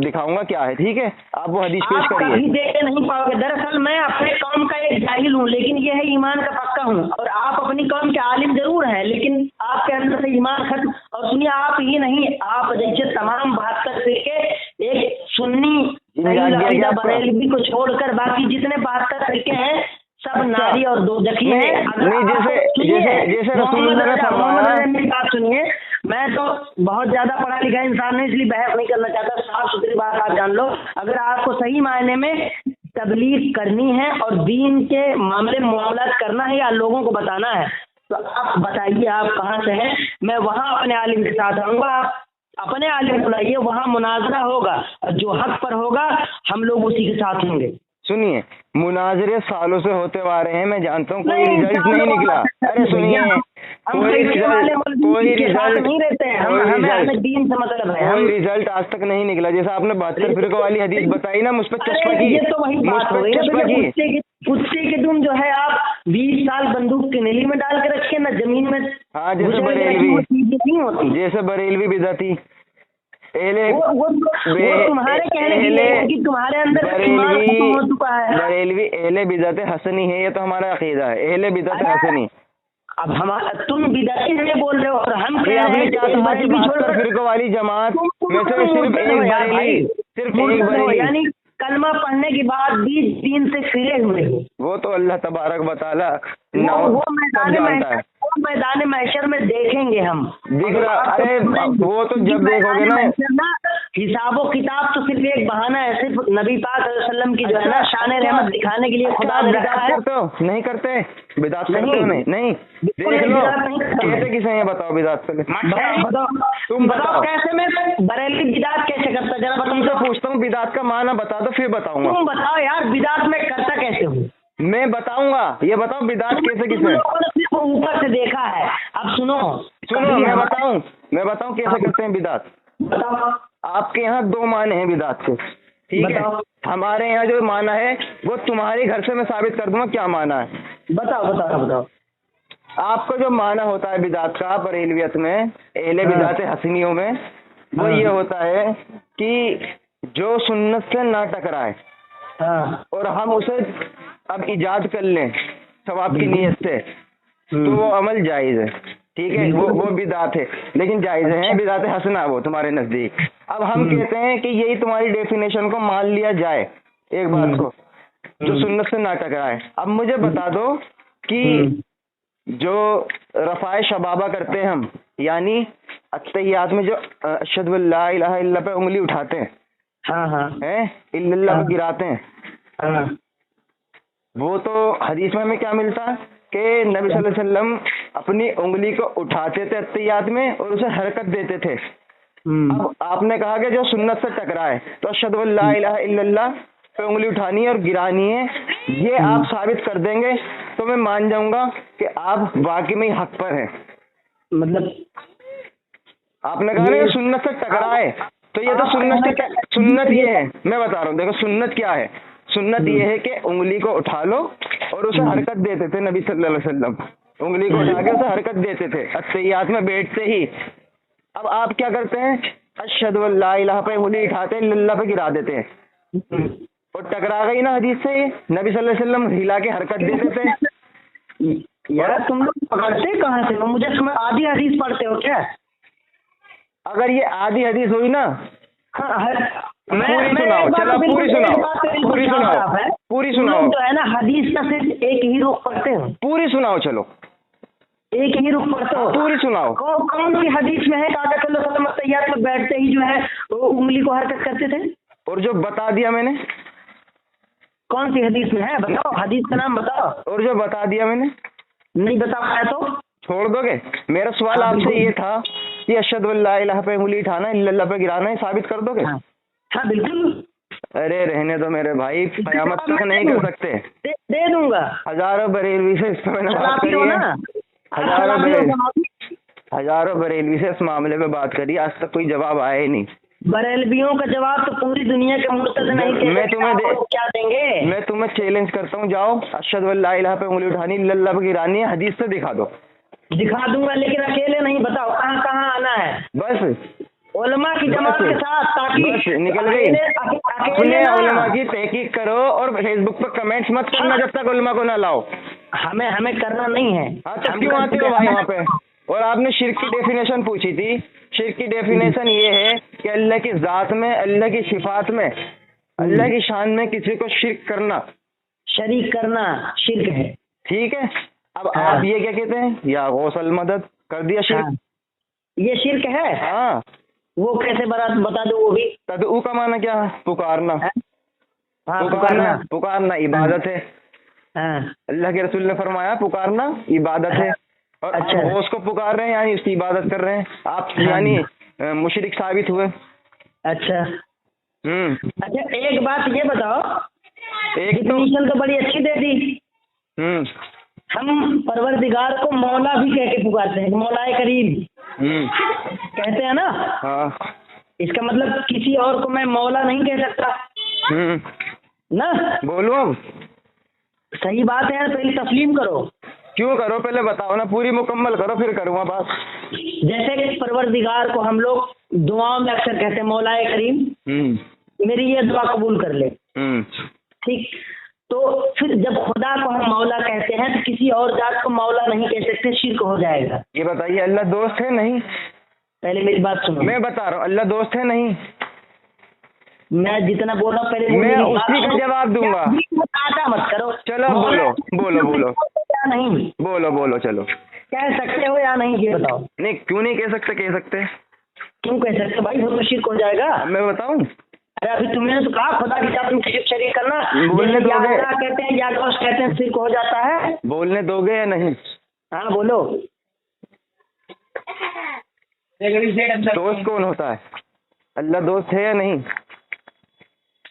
دکھاؤں گا کیا ہے, ٹھیک ہے. آپ وہ حدیث پیش کریے. کبھی دیکھ نہیں پاؤ گے. دراصل میں اپنے قوم کا ایک جاہل ہوں, لیکن یہ ہے ایمان کا پکا ہوں. اور آپ اپنی قوم کے عالم ضرور ہیں, لیکن آپ کے اندر سے ایمان ختم. اور سنیے, آپ ہی نہیں, آپ جیسے تمام 72 فرقے ایک سنی بریلوی کو چھوڑ کر باقی جتنے 72 فرقے ہیں سب ناری اور دوزخی ہیں. جیسے رسول اللہ نے فرمایا. میری بات سنیے, میں تو بہت زیادہ پڑھا لکھا انسان نہیں, اس لیے بحث نہیں کرنا چاہتا. صاف ستھری بات آپ جان لو, اگر آپ کو صحیح معنی میں تبلیغ کرنی ہے اور دین کے معاملات کرنا ہے یا لوگوں کو بتانا ہے, تو آپ بتائیے آپ کہاں سے ہیں, میں وہاں اپنے عالم کے ساتھ آؤں گا. آپ اپنے عالم بلائیے, وہاں مناظرہ ہوگا, جو حق پر ہوگا ہم لوگ اسی کے ساتھ ہوں گے. سنیے, مناظرے سالوں سے ہوتے آ رہے ہیں, میں جانتا ہوں, کوئی رزلٹ نہیں نکلا. ارے سنیے, کوئی رزلٹ آج تک نہیں نکلا. جیسا آپ نے 72 فرقوں والی حدیث بتائی نا, مجھ پہ چسپا کی. کتے کے دم جو ہے آپ 20 سال بندوق کی نیلی میں ڈال کے رکھے نا زمین میں. ہاں جیسے بریلوی بدعتی, تمہارے کہنے کی کہ تمہارے اندر ہو چکا ہے. بریلوی اہل بدعت حسنی ہے, یہ تو ہمارا عقیدہ ہے, اہل بدعت حسنی. اب تم بدعتی نہیں بول رہے ہو اور ہم فرقوں والی جماعت میں سے صرف ایک بریلوی, یعنی کلمہ پڑھنے کے بعد بھی دین سے پھرے ہوئے. وہ تو اللہ تبارک و تعالیٰ میدان محشر میں دیکھیں گے ہم. دیکھ رہا, ارے وہ تو جب دیکھو گے نا, حساب و کتاب تو صرف ایک بہانہ ہے, صرف نبی پاک علیہ وسلم کی جو ہے نا شان رحمت دکھانے کے لیے خدا نے رکھا ہے. نہیں کرتے بدعت کرتے ہو, نہیں دیکھ لو کہتے کسے ہیں, بتاؤ بدعت کرتے. تم بتاؤ کیسے, میں بریلوی بدعت کیسے کرتا, ذرا تم سے پوچھتا ہوں بدعت کا معنی بتا دو پھر بتاؤں گا. تم بتاؤ یار بدعت میں کرتا کیسے ہوں, میں بتاؤں گا. یہ بتاؤ بدعت کیسے اوپر سے دیکھا ہے. اب سنو میں بتاؤں کیسے کرتے ہیں بدعت. بتاؤ. آپ کے یہاں 2 معنی ہیں بدعت کے, ٹھیک ہے. ہمارے یہاں جو معنی ہے وہ تمہارے گھر سے میں ثابت کر دوں گا کیا معنی ہے. بتاؤ. آپ کو جو معنی ہوتا ہے بدعت کا بریلویت میں, اہل بدعت حسنیوں میں, وہ یہ ہوتا ہے کہ جو سنت سے نہ ٹکرائے اور ہم اسے اب ایجاد کر لیں ثواب کی نیت سے, تو وہ عمل جائز ہے, ٹھیک ہے. وہ بدعت ہے لیکن جائز ہے, بدعت حسنہ وہ تمہارے نزدیک. اب ہم کہتے ہیں کہ یہی تمہاری ڈیفینیشن کو مان لیا جائے, ایک بات کو, جو سنت سے نہ ٹکرائے. اب مجھے بتا دو کہ جو رفع شبابہ کرتے ہیں ہم, یعنی اتحیات میں جو اشہد اللہ الہ الا اللہ پہ انگلی اٹھاتے ہیں, الا اللہ پہ گراتے ہیں, وہ تو حدیث میں ہمیں کیا ملتا کہ نبی صلی اللہ علیہ وسلم اپنی انگلی کو اٹھاتے تھے اتحیات میں اور اسے حرکت دیتے تھے. اب آپ نے کہا کہ جو سنت سے ٹکرائے تو اشہد اللہ الہ الا اللہ پہ انگلی اٹھانی ہے اور گرانی ہے, یہ آپ ثابت کر دیں گے تو میں مان جاؤں گا کہ آپ واقعی میں حق پر ہیں. مطلب آپ نے کہا کہ سنت سے ٹکرائے, تو یہ تو سنت یہ ہے, میں بتا رہا ہوں. دیکھو سنت کیا ہے, سنت یہ ہے کہ انگلی کو اٹھا لو اور اسے حرکت دیتے تھے نبی صلی اللہ علیہ وسلم, انگلی کو اٹھا کے اسے حرکت دیتے تھے اتحیات میں بیٹھتے ہی. اب آپ کیا کرتے ہیں, اشہد ان لا الہ پہ انگلی اٹھاتے ہیں، اللہ پہ گرا دیتے ہیں، اور ٹکرا گئی نا حدیث سے، نبی صلی اللہ علیہ وسلم ہلا کے حرکت دے دیتے ہیں۔ یار تم لوگ پکڑتے کہاں سے ہو؟ مجھے سمجھ آدھی حدیث پڑھتے ہو کیا؟ اگر یہ آدھی حدیث ہوئی نا، پوری سناؤ، چلو پوری سناؤ، پوری سناؤ، پوری سناؤ، جو ہے نا حدیث کا صرف ایک ہی رخ پڑھتے ہو، پوری سناؤ، چلو ایک ہی رخ پڑھتے ہو، پوری سناؤ۔ کون سی حدیث میں ہے کہ آقا صلی اللہ علیہ وسلم تحیات میں بیٹھتے ہی جو ہے وہ انگلی کو حرکت کرتے تھے؟ اور جو بتا دیا میں نے، کون سی حدیث میں ہے بتاؤ، حدیث کا نام بتاؤ۔ اور جو بتا دیا میں نے، نہیں بتا پایا تو چھوڑ دو گے؟ میرا سوال آپ سے یہ تھا کہ اشہد ان لا الہ پہ انگلی اٹھانا ہے، اللہ پہ گرانا ہے، ثابت کر دو گے؟ ہاں بالکل، ارے رہنے دو میرے بھائی، قیامت تک نہیں کر سکتے۔ دے دوں گا، ہزاروں بریلوی سے اس پہ میں نے بات چلاتی کری ہو ہے، نا، ہزاروں بریلوی سے اس معاملے پہ بات کری، آج تک کوئی جواب آیا ہی نہیں۔ بریلویوں کا جواب تو پوری دنیا کے مرتد نہیں میں تمہیں کیا دیں گے؟ میں تمہیں چیلنج کرتا ہوں، جاؤ اشہد ان لا الہ پہ انگلی اٹھانی، اللہ پہ گرانی ہے، حدیث سے دکھا دو۔ دکھا دوں گا لیکن اکیلے نہیں، بتاؤ کہاں کہاں آنا ہے؟ بس علماء کی جماعت کے ساتھ، تاکہ بس نکل گئی۔ اپنے علماء کی تحقیق کرو اور فیس بک پہ کمنٹس مت کرنا جب تک علماء کو نہ لاؤ۔ ہمیں کرنا نہیں ہے۔ ہاں تو کیوں آتے ہو بھائی وہاں پہ؟ اور آپ نے شرک کی ڈیفینیشن پوچھی تھی، شرک کی ڈیفینیشن یہ ہے کہ اللہ کی ذات میں، اللہ کی صفات میں، اللہ کی شان میں کسی کو شرک کرنا، شریک کرنا شرک ہے، ٹھیک ہے؟ اب آپ یہ کیا کہتے ہیں؟ یا غوث المدد کر دیا شرک؟ یہ شرک ہے؟ ہاں، وہ کیسے بتا دو وہ بھی؟ تدعو کا معنی کیا ہے؟ پکارنا، پکارنا عبادت ہے۔ اللہ کے رسول نے فرمایا پکارنا عبادت ہے، اور غوث کو پکار رہے ہیں یعنی اس کی عبادت کر رہے ہیں آپ، یعنی مشرک ثابت ہوئے۔ اچھا ایک بات یہ بتاؤ، ایک ڈیفینیشن تو بڑی اچھی دے دی، ہم پروردگار کو مولا بھی کہہ کے پکارتے ہیں، مولا کریم کہتے ہیں نا، اس کا مطلب کسی اور کو میں مولا نہیں کہہ سکتا نا؟ بولو اب، صحیح بات ہے، پہلے تسلیم کرو۔ کیوں کرو؟ پہلے بتاؤ نا، پوری مکمل کرو پھر کروں گا بات۔ جیسے کہ پروردگار کو ہم لوگ دعاؤں میں اکثر کہتے ہیں مولا کریم، میری یہ دعا قبول کر لے، ٹھیک؟ تو پھر جب خدا کو ہم مولا کہتے ہیں تو کسی اور ذات کو مولا نہیں کہہ سکتے، شرک ہو جائے گا۔ یہ بتائیے اللہ دوست ہے نہیں؟ پہلے میری بات سنو، میں بتا رہا ہوں اللہ دوست ہے نہیں؟ میں جتنا بول رہا ہوں پہلے میں اسی کا جواب دوں گا، مت کرو۔ چلو بولو بولو بولو یا نہیں بولو چلو، کہہ سکتے ہو یا نہیں یہ بتاؤ؟ نہیں کیوں نہیں کہہ سکتے؟ کہہ سکتے۔ کیوں کہہ سکتے بھائی؟ وہ تو شرک ہو جائے گا۔ میں بتاؤں؟ ارے ابھی تم نے تو کہا خدا کی ذات میں شریک کرنا، بولنے دو گے؟ کہتے ہیں یا دوست کہتے ہیں، شرک ہو جاتا ہے۔ بولنے دو گے یا نہیں؟ ہاں بولو۔ دوست کون ہوتا ہے؟ اللہ دوست ہے یا نہیں؟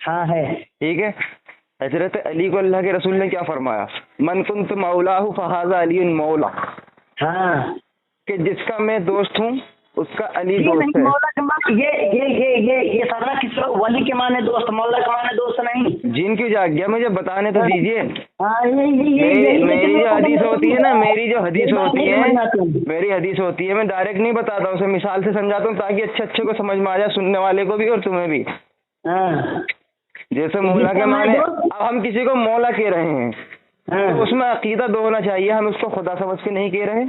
ہاں ہے۔ ٹھیک ہے، حضرت علی کو اللہ کے رسول نے کیا فرمایا؟ من کنت مولاہ فہذا علی مولا، ہاں کہ جس کا میں دوست ہوں اس کا علی دوست ہے۔ یہ سارا کس ولی کے معنی دوست، مولا کے معنی دوست نہیں۔ جن کی جو آگیا مجھے بتانے تو دیجیے۔ میری جو حدیث ہوتی ہے نا، میری حدیث ہوتی ہے میں ڈائریکٹ نہیں بتاتا، اسے مثال سے سمجھاتا ہوں تاکہ اچھے کو سمجھ میں آ جائے، سننے والے کو بھی اور تمہیں بھی۔ جیسے مولا کے معنی، اب ہم کسی کو مولا کہہ رہے ہیں تو اس میں عقیدہ دو ہونا چاہیے، ہم اس کو خدا سمجھ کے نہیں کہہ رہے۔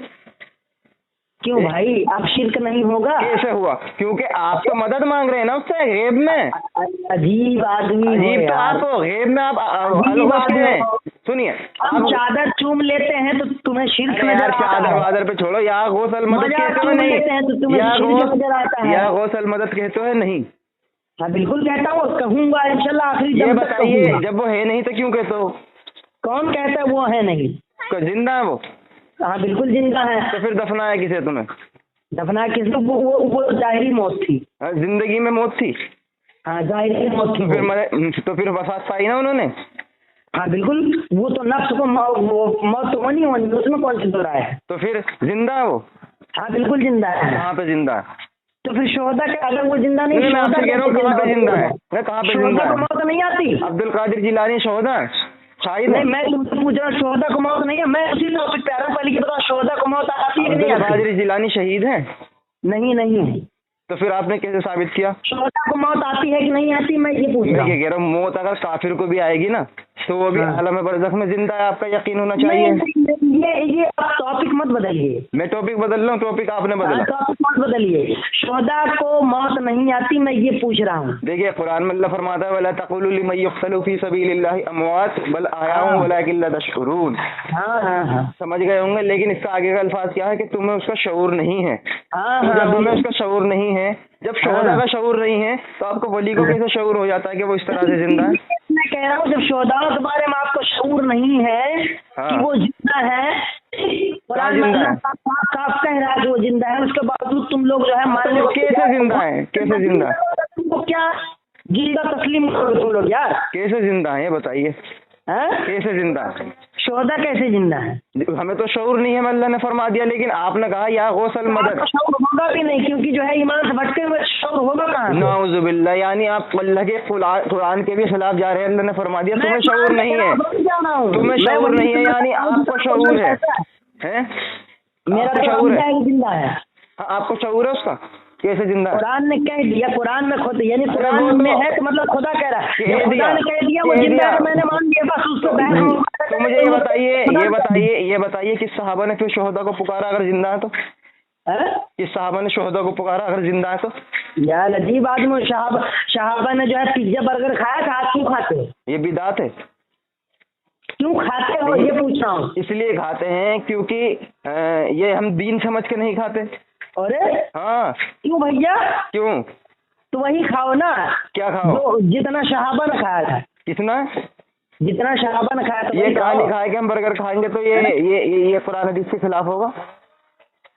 کیوں بھائی؟ اب شرک نہیں ہوگا؟ کیسے ہوا؟ کیونکہ آپ تو مدد مانگ رہے ہیں نا اس سے غیب میں۔ عجیب آدمی، عجیب تو آپ غیب میں آپ سنیے، ہم چادر چوم لیتے ہیں تو تمہیں شرک نظر آتا ہے؟ چادر وادر پہ چھوڑو، یا غوث المدد کہتے ہو نہیں؟ یا غوث المدد کہتے ہو نہیں؟ ہاں بالکل کہتا ہوں، کہوں گا انشاءاللہ آخری۔ یہ بتائیے جب وہ ہے نہیں تو کیوں کہتے ہو؟ کون کہتا ہے وہ ہے نہیں؟ زندہ ہے وہ؟ ہاں بالکل زندہ ہے۔ تو پھر دفنایا کسے تمہیں؟ دفنا کس کو؟ وہ ظاہری موت تھی۔ زندگی میں موت تھی؟ ہاں ظاہری موت تھی۔ تو پھر وفات پائی نا انہوں نے؟ ہاں بالکل، وہ تو نفس کو موت تو ہونی اس میں کون سی دو رائے ہے؟ تو پھر زندہ ہے وہ؟ ہاں بالکل زندہ ہے۔ کہاں پہ زندہ ہے؟ تو پھر شہدا کے اگر وہ زندہ نہیں، میں آپ سے کہہ رہا ہوں کہاں پہ زندہ ہے؟ کہاں پہ زندہ ہے؟ موت نہیں آتی؟ عبد القادر جیلانی شہدا شاہد ہے؟ میں تم سے پوچھ رہا ہوں شہدا کو موت نہیں ہے، میں اسی ٹاپک پہ آ رہا ہوں، پہلے یہ بتاؤ شہدا کو موت آتی ہے کہ نہیں آتی؟ عبد القادر جیلانی شہید ہیں؟ نہیں तो फिर आपने कैसे साबित किया? शोहदा को मौत आती है कि नहीं आती, मैं ये पूछ रहा मैं हूँ। ये कह रहा हूँ मौत अगर काफिर को भी आएगी ना तो वो भी हाँ। आलम बरज़ख में जिंदा है, आपका यकीन होना चाहिए। ये आप टॉपिक मत बदलिए। मैं टॉपिक बदल रहा हूँ, टॉपिक आपने बदला। टॉपिक मत बदलिए। शोहदा को मौत नहीं आती, मैं ये पूछ रहा हूँ। देखिए कुरान में अल्लाह फरमाता है वला तक़ूलू लिमन युक़्तलू फी सबीलिल्लाहि अमवात बल अहयाउन वलाकिन ला तशकुरून। हाँ हाँ हाँ समझ गए होंगे, लेकिन इसका आगे का अल्फाज क्या है कि तुम्हें उसका शऊर नहीं है। हाँ तो हाँ, जब हमें बिल्कुल। उसका शऊर नहीं है, जब शोहदा हाँ। का शऊर नहीं है तो आपको वली को कैसे शऊर हो जाता है कि वो इस तरह से जिंदा है? मैं कह रहा हूँ जब शोहदाओं के बारे में आपको शऊर नहीं है हाँ। कि वो जिंदा है, कुरान में जिंदा है? अल्लाह साफ कह रहा है कि वो जिंदा है, उसके बावजूद तुम लोग जो है मानने तो को कैसे जिंदा है? कैसे जिंदा? तुमको क्या जिंदा तस्लीम करोगे तुम लोग यार? कैसे जिंदा है ये बताइए, हैं? कैसे जिंदा है? शोहदा कैसे जिंदा है? हमें तो शऊर नहीं है, अल्लाह ने फरमा दिया, लेकिन आपने कहा या गौसल मदद। आपको शऊर होगा भी नहीं, क्योंकि जो है ईमान से भटके हुए शऊर होगा कहाँ से? नाउजुबिल्लाह, यानी आप अल्लाह के कुरान के भी खिलाफ जा रहे हैं। अल्लाह ने फरमा दिया तुम्हें शऊर नहीं है, तुम्हें शऊर नहीं है, यानी आपको शऊर है, हैं? मेरा आपको तो शऊर है? है जिंदा है। हाँ, आपको शऊर है उसका? कैसे जिंदा है? कुरान ने कह दिया, कुरान में खुद यानी अरे कुरान वो तो में है तो मतलब खुदा कह रहा है, कह जब खुदा दिया, ने कह दिया वो कह जिंदा है दिया। तो मैंने मान लिया, बस उसको तो मुझे ये बताइए कि सहाबा ने फिर शोहदा को पुकारा अगर जिंदा है तो? कि सहाबा ने शोहदा को पुकारा अगर जिंदा है तो? यार अजीब आदमी, शहाबा ने जो है पिज्जा बर्गर खाया था, आज क्यों खाते हो? ये बिदात है। क्यों खाते हो ये पूछ रहा हूँ। इसलिए खाते हैं क्योंकि ये हम दीन समझ के नहीं खाते। अरे हाँ। क्यों भैया? क्यों? तो वही खाओ ना। क्या खाओ? जितना शहाबा ने खाया था। कितना? जितना शहाबा ने खाया था। ये कहाँ लिखा है कि हम बर्गर खाएंगे तो ये कुरान हदीस के खिलाफ होगा?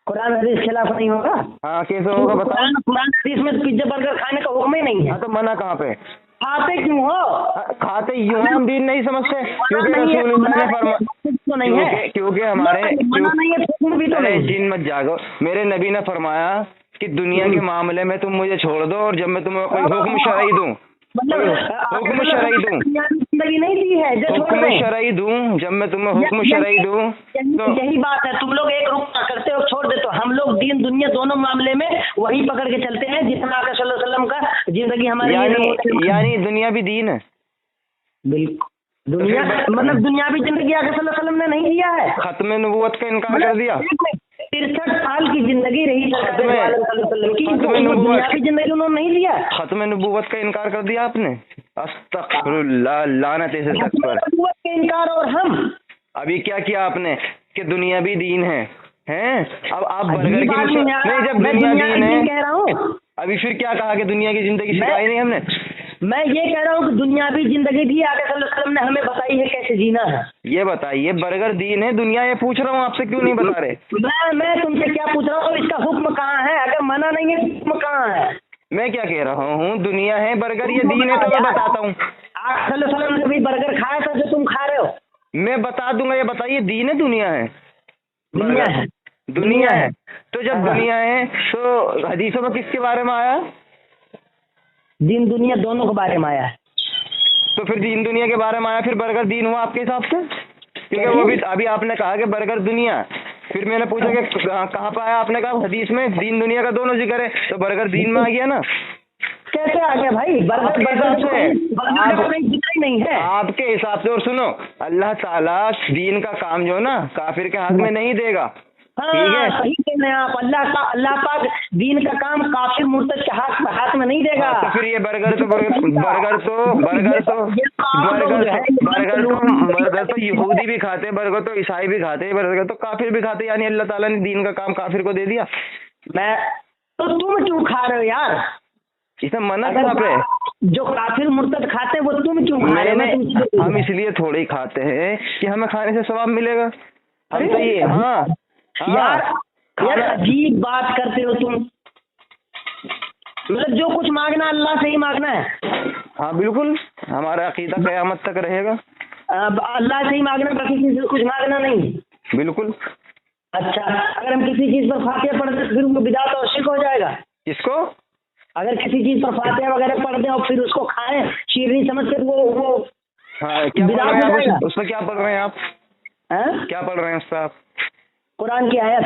कुरान हदीस खिलाफ नहीं होगा। हाँ, कैसे होगा बताओ? कुरान हदीस में तो पिज्जा बर्गर खाने का हुक्म ही नहीं है। हाँ, तो मना कहाँ पे? खाते क्यों हो? खाते यूं हम दीन नहीं समझते क्योंकि रसूलुल्लाह ने फरमाया, नहीं है क्योंकि हमारे भी तो नहीं। जिन मत जागो, मेरे नबी ने फरमाया कि दुनिया के मामले में तुम मुझे छोड़ दो और जब मैं तुम्हें कोई हुक्म शरई दूं, हुक्म शरई दूं, जिंदगी नहीं दी है, हुक्म शरई दूं, जब मैं तुम्हें हुक्म शरई दूं तो यही बात है। तुम लोग एक रुख करते हो, छोड़ देते हो। हम लोग दीन दुनिया दोनों मामले में वही पकड़ के चलते हैं जितना आका सल्लल्लाहु अलैहि वसल्लम का जिंदगी हमारी। यानी दुनिया भी दीन है। बिल्कुल दुनिया मतलब दुनियावी जिंदगी आका सल्लल्लाहु अलैहि वसल्लम ने नहीं दिया है। खत्म नबूवत का इनकार कर दिया। 63 साल की जिंदगी रही दुनियावी जिंदगी उन्होंने नहीं दिया। खत्म नबूवत का इनकार कर दिया आपने। अस्तगफिरुल्लाह, लानत है शख्स पर। नबूवत का इनकार। और हम अभी क्या किया आपने कि दुनिया भी दीन है, हैं? अब आप बर्गर की नहीं, जब दुनिया दीन है कह रहा हूँ, अभी फिर क्या कहा कि दुनिया की जिंदगी सिखाई नहीं हमने? मैं ये कह रहा हूँ कि दुनियावी जिंदगी भी आका सल्लल्लाहु अलैहि वसल्लम ने हमें बताई है कैसे जीना है। ये बताइए, बर्गर दीन है, दुनिया ये पूछ रहा हूँ आपसे, क्यों नहीं बता रहे? मैं तुमसे क्या पूछ रहा हूँ, इसका हुक्म कहाँ है? अगर मना नहीं है हुक्म कहाँ है? मैं क्या कह रहा हूँ, दुनिया है, बर्गर ये दीन है, तो मैं बताता हूँ। आका सल्लल्लाहु अलैहि वसल्लम ने भी बर्गर खाया था जो तुम खा रहे हो। मैं बता दूंगा, ये बताइए दीन है दुनिया है? दुनिया है। दुनिया है। तो जब दुनिया है तो हदीसों में किसके बारे में आया? दीन दुनिया दोनों के बारे में आया है। तो फिर दीन दुनिया के बारे में आया, फिर बर्गर दीन हुआ आपके हिसाब से? क्योंकि वो भी अभी आपने कहा कि बर्गर दुनिया, फिर मैंने पूछा कि कहाँ पे आया, आपने कहा हदीस में दीन दुनिया का दोनों जिक्र है, तो बर्गर दीन में आ गया ना? कैसे आ गया भाई? जिक्र नहीं है आपके हिसाब से। और सुनो, अल्लाह ताला दीन का काम जो ना काफिर के हाथ में नहीं देगा। ठीक है, सही कह रहे हैं आप। अल्लाह पाक दीन का काम काफिर मुर्तद के हाथ में नहीं देगा। तो फिर ये बर्गर तो यहूदी भी खाते हैं, बर्गर तो ईसाई भी खाते हैं, बर्गर तो काफिर भी खाते हैं, यानी अल्लाह ताला ने दीन का काम काफिर को दे दिया। तो तुम क्यों खा रहे हो यार? इसे मना करा पे जो काफिर मुर्तद खाते हैं वो तुम क्यों खा रहे हो? हम इसलिए थोड़े ही खाते हैं कि हमें खाने से सवाब मिलेगा। हम तो ये यार अजीब बात करते हो तुम। मतलब जो कुछ मांगना अल्लाह से ही मांगना है। हाँ बिल्कुल, हमारा अकीदा क़यामत तक रहेगा। अल्लाह से ही मांगना, बाकी किसी से कुछ मांगना नहीं। बिल्कुल। अच्छा, अगर हम किसी चीज पर फातिहा पढ़ दें फिर वो बिदात और शिर्क हो जाएगा। किसको? अगर किसी चीज पर फातिहा वगैरह पढ़ दें और फिर उसको खाएं शीरनी समझ कर वो क्या पढ़ रहे हैं आप? उसमें क्या पढ़ रहे हैं आप? क्या पढ़ रहे हैं उसका आप? कुरान की आयत।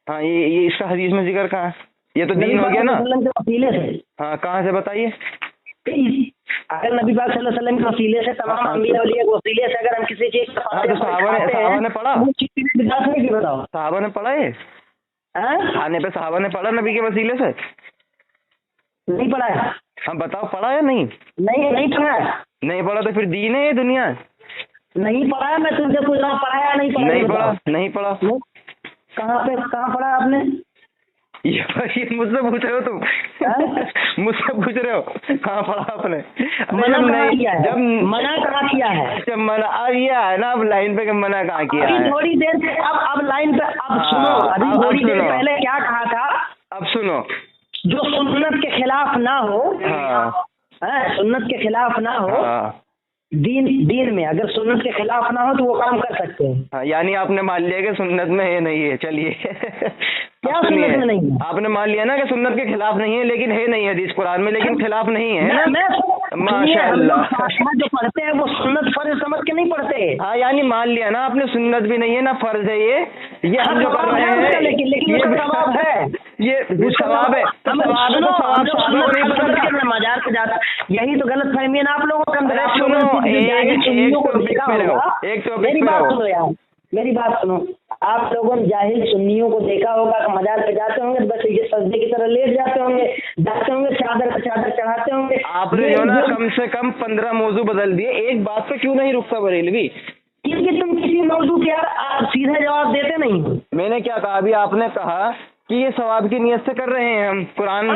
हाँ, ये इसका हदीस में जिक्र कहाँ है? ये तो दीन हो गया ना। नबी पाक सल्लल्लाहु अलैहि वसल्लम के वसीले से। हाँ, कहाँ से बताइए? अगर नबी पाक सल्लल्लाहु अलैहि वसल्लम के वसीले से, तमाम अंबिया औलिया के वसीले से अगर हम किसी चीज का हाँ, तो सहाबा ने पढ़ा, वो चीज बिदात नहीं की, बताओ। सहाबा ने पढ़ा है खाने पे, सहाबा ने पढ़ा नबी के वसीले से? नहीं पढ़ा है। हाँ बताओ, पढ़ा है? नहीं नहीं पढ़ा है। नहीं पढ़ा तो फिर दीन है ये दुनिया? नहीं पढ़ा है, मैं तुमसे पूछ रहा हूँ, पढ़ा है नहीं पढ़ा? नहीं पढ़ा, नहीं पढ़ा। कहाँ पढ़ा आपने? ये मुझसे पूछ रहे हो तुम? मुझसे पूछ रहे हो कहाँ पढ़ा आपने? मना कहाँ किया है? जब मना कहाँ किया है? अच्छा, मना ये है ना, अब लाइन पे मना कहाँ किया है? अभी थोड़ी देर से अब लाइन पे, अब सुनो, अभी थोड़ी देर पहले क्या कहा था? अब सुनो, जो सुन्नत के खिलाफ ना हो, सुन्नत के खिलाफ ना हो, दीन में अगर सुन्नत के खिलाफ ना हो तो वो काम कर सकते हैं। हाँ, यानी आपने मान लिया कि सुन्नत में है नहीं है। चलिए क्या सुन्नत में नहीं है? आपने मान लिया ना कि सुन्नत के खिलाफ नहीं है, लेकिन है नहीं हदीस कुरान में, लेकिन खिलाफ नहीं है ना। माशाअल्लाह, जो पढ़ते हैं वो सुन्नत फर्ज समझ के नहीं पढ़ते। हाँ, यानी मान लिया ना आपने, सुन्नत भी नहीं है ना फर्ज है ये हम जो कर रहे हैं, लेकिन ये सवाब है, ये सवाब है। तो सवाब नहीं पता, मजाक से ज्यादा यही तो गलत फहमी है ना आप लोगों को। सुनो, एक मेरी बात सुनो यार, मेरी बात सुनो। आप लोगों ने जाहिल सुन्नियों को देखा होगा कि मजार पे जाते होंगे, बस ये सजदे की तरह लेट जाते होंगे, चादर पे चादर चढ़ाते होंगे। आपने जो ना कम से कम 15 मौजू बदल दिए, एक बात पे क्यों नहीं रुकता बरेलवी? क्योंकि तुम किसी मौजू के यार सीधे जवाब देते नहीं। मैंने क्या कहा? अभी आपने कहा कि ये सवाब की नियत से कर रहे हैं हम, कुरान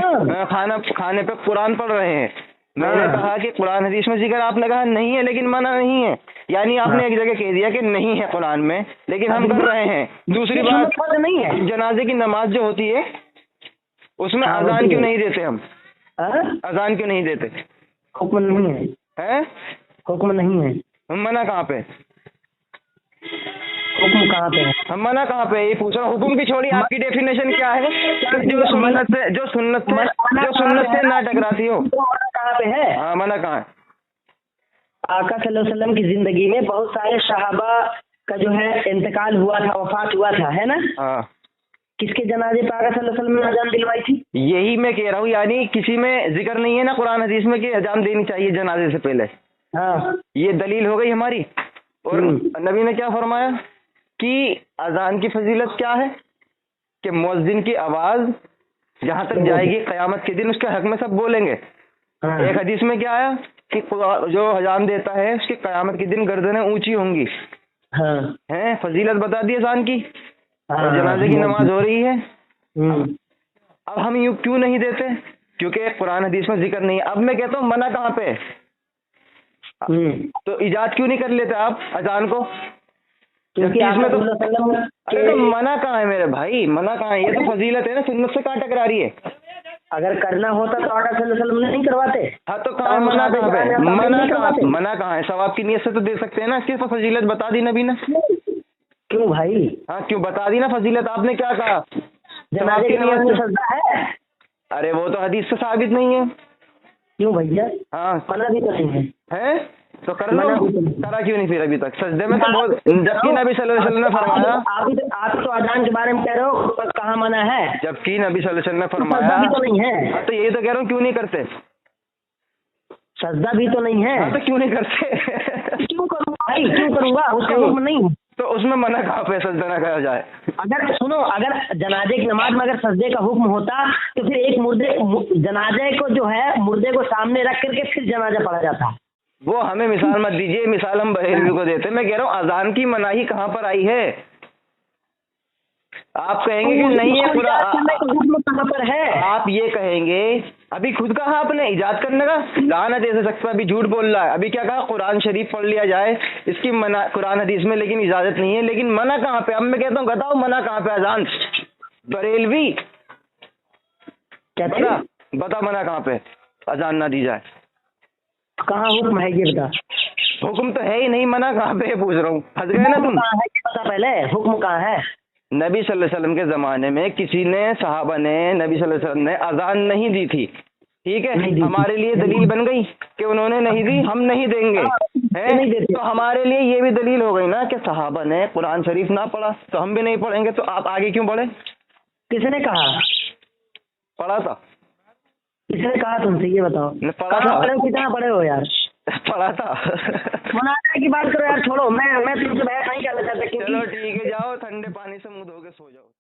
खाने पे कुरान पढ़ रहे हैं। मैंने कहा कि कुरान हदीस में जिक्र, आपने कहा नहीं है, लेकिन मना नहीं है। यानी आपने एक जगह कह दिया कि नहीं है कुरान में, लेकिन हम कर रहे हैं। दूसरी बात, नहीं है, जनाजे की नमाज जो होती है उसमें अजान क्यों नहीं देते हम? अजान क्यों नहीं देते? हुक्म नहीं है, हुक्म नहीं है। हम मना कहाँ पे? हुक्म कहाँ पे है? हम मना कहाँ पे? ये पूछ रहा हूँ। हुक्म की छोड़ी, आपकी डेफिनेशन क्या है? जो सुन्नत से ना टकराती हो, कहाँ पे है? हाँ, मना कहाँ है? आका सल्लल्लाहु अलैहि वसल्लम की जिंदगी में बहुत सारे सहाबा का जो है इंतकाल हुआ था, वफात हुआ था, है ना? हाँ। किसके जनाजे पे आका सल्लल्लाहु अलैहि वसल्लम ने अजान दिलवाई थी? यही मैं कह रहा हूँ, यानी किसी में जिक्र नहीं है ना कुरान हदीस में कि अजान देनी चाहिए जनाजे से पहले। हाँ, ये दलील हो गई हमारी। और नबी ने क्या फरमाया कि अजान की फजीलत क्या है? कि मुअज्जिन की आवाज जहां तक जाएगी क़यामत के दिन उसके हक में सब बोलेंगे। एक हदीस में क्या आया कि जो अजान देता है उसकी क़यामत के दिन गर्दनें ऊंची होंगी। हैं, फजीलत बता दी अजान की। और जनाजे की नमाज हो रही है। अब हम यूं क्यों नहीं देते? क्योंकि कुरान हदीस में जिक्र नहीं है। अब मैं कहता हूँ मना कहाँ पे? तो इजाद क्यों नहीं कर लेते आप अजान को? क्योंकि इसमें तो अरे तो मना कहाँ है मेरे भाई? मना कहाँ है? ये तो फजीलत है ना, सुन्नत से कहाँ टकरा रही है? अगर करना होता तो आका सल्लल्लाहु अलैहि वसल्लम नहीं करवाते। हाँ, तो कहाँ मना कहाँ पे? मना कहाँ है? सवाब की नियत से तो दे सकते हैं ना। किस फजीलत बता दी नबी ने? क्यों भाई? हाँ, क्यों बता दी ना फजीलत? आपने क्या कहा? जनाजे की नियत से सजदा है। अरे वो तो हदीस से साबित नहीं है। क्यों भैया? हाँ, मना भी तो नहीं है। तो कर लो, करा क्यों नहीं फिर अभी तक? सजदे में तो बहुत, जबकि नबी सल्लल्लाहु अलैहि वसल्लम ने फरमाया। आप तो अजान के बारे में कह रहे हो, कहाँ मना है? जबकि नबी सल्लल्लाहु अलैहि वसल्लम ने फरमाया भी तो नहीं है। तो यही तो कह रहा हूँ, क्यों नहीं करते? सजदा भी तो नहीं है। हाँ, तो क्यों नहीं करते? क्यों करूँगा भाई, क्यों करूँगा? उसका हुक्म नहीं। तो उसमें मना कहाँ पे सजदा ना करा जाए? अगर सुनो, अगर जनाजे की नमाज में अगर सजदे का हुक्म होता तो फिर एक जनाजे को जो है मुर्दे को सामने रख करके फिर जनाजा पढ़ा जाता। वो हमें मिसाल मत दीजिए, मिसाल हम बरेलवी को देते। मैं कह रहा हूँ अजान की मनाही कहाँ पर आई है? आप कहेंगे कि नहीं है कहाँ पर है? आप ये कहेंगे, अभी खुद कहा आपने इजाद करने का, लानत ऐसे सकता, अभी झूठ बोल रहा है। अभी क्या कहा? कुरान शरीफ पढ़ लिया जाए, इसकी मना कुरान हदीस में, लेकिन इजाजत नहीं है। लेकिन मना कहाँ पे? अब मैं कहता हूँ बताओ मना कहाँ पे? अजान बरेलवी बता मना कहाँ पे अजान ना दी जाए? कहाँ हुक्म है ये बता? हुक्म तो है ही नहीं, मना कहाँ पे पूछ रहा हूँ। फंस गए ना तुम। पता पहले हुक्म कहाँ है? नबी सल्लल्लाहु अलैहि वसल्लम के ज़माने में किसी ने, सहाबा ने, नबी सल्लल्लाहु अलैहि वसल्लम ने अजान नहीं दी थी, ठीक है? हमारे लिए दलील बन गई कि उन्होंने नहीं दी, हम नहीं देंगे, हैं? तो हमारे लिए ये भी दलील हो गई ना कि सहाबा ने कुरान शरीफ ना पढ़ा तो हम भी नहीं पढ़ेंगे। तो आप आगे क्यों बढ़े? किसने कहा? पढ़ा था? किसने कहा तुमसे, ये बताओ? पढ़ा कितना पढ़े हो यार? पढ़ा था। मुनाफे की बात करो यार, छोड़ो, मैं तुमसे बहस नहीं करना चाहता। चलो ठीक है, जाओ ठंडे पानी से मुंह धो के सो जाओ।